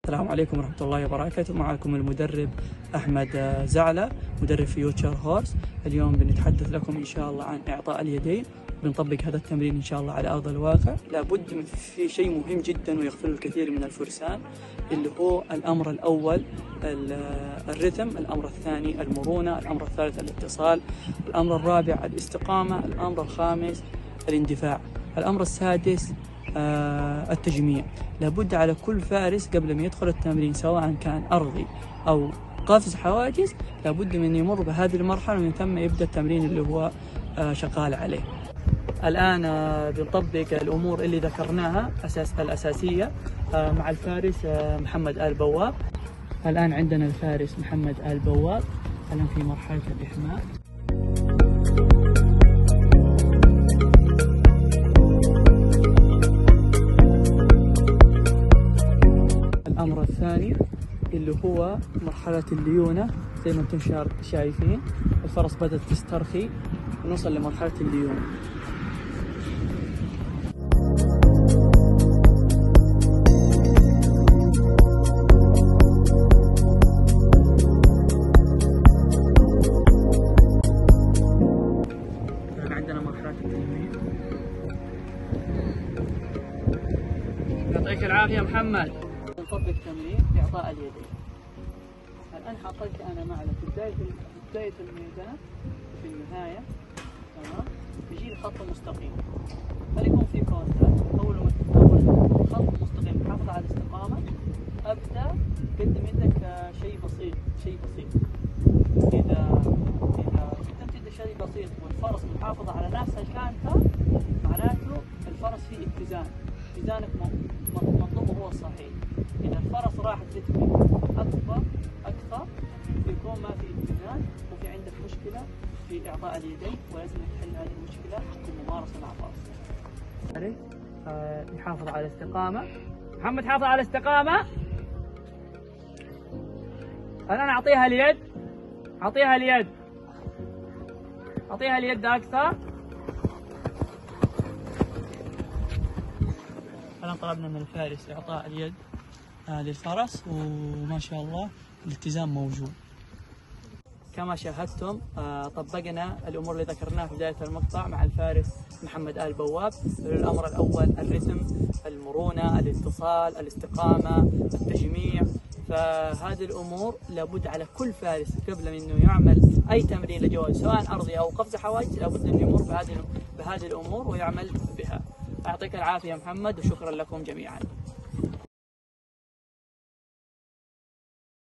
السلام عليكم ورحمة الله وبركاته. معكم المدرب أحمد زعلة، مدرب فيوتشر هورس. اليوم بنتحدث لكم إن شاء الله عن إعطاء اليدين. بنطبق هذا التمرين إن شاء الله على أرض الواقع. لابد من في شيء مهم جدا ويغفله الكثير من الفرسان، اللي هو الأمر الأول الرتم، الأمر الثاني المرونة، الأمر الثالث الاتصال، الأمر الرابع الاستقامة، الأمر الخامس الاندفاع، الأمر السادس التجميع. لابد على كل فارس قبل ما يدخل التمرين سواء كان أرضي أو قفز حواجز لابد من يمر بهذه المرحلة ومن ثم يبدأ التمرين اللي هو شغال عليه. الآن بنطبق الأمور اللي ذكرناها الأساسية مع الفارس محمد آل بواب. الآن عندنا الفارس محمد آل بواب الآن في مرحلة الإحماء. الأمر الثاني اللي هو مرحلة الليونة، زي ما انتم شايفين الفرس بدأت تسترخي ونوصل لمرحلة الليونة. عندنا مرحلة التجميع. يعطيك العافية محمد. نطبق تمرين إعطاء اليدين. الآن حطيت أنا معنا في بداية الميدان وفي النهاية، تمام؟ بيجي الخط مستقيم. فيكون في كونتاكت. أول خط مستقيم حافظ على الاستقامة. أبدأ قدم يدك شيء بسيط. إذا قدمت يدك شيء بسيط والفرس محافظ على نفس الكانتر معناته الفرس فيه اتزان. اتزانك مطلوبه هو الصحيح. إذا الفرس راح رتمي أكثر يكون ما في اتزان وفي عندك مشكلة في إعطاء اليدين، ولازم تحل هذه المشكلة بالممارسة مع الفرس. يحافظ على الاستقامة. محمد حافظ على الاستقامة. الآن أعطيها اليد أكثر. الآن طلبنا من الفارس إعطاء اليد للفرس، وما شاء الله الالتزام موجود. كما شاهدتم طبقنا الأمور اللي ذكرناها في بداية المقطع مع الفارس محمد آل بواب. الأمر الأول الرتم، المرونة، الاتصال، الاستقامة، التجميع. فهذه الأمور لابد على كل فارس قبل من أنه يعمل أي تمرين لجوال سواء أرضي أو قفز حواجز لابد أن يمر بهذه الأمور ويعمل بها. يعطيك العافية محمد وشكرا لكم جميعا.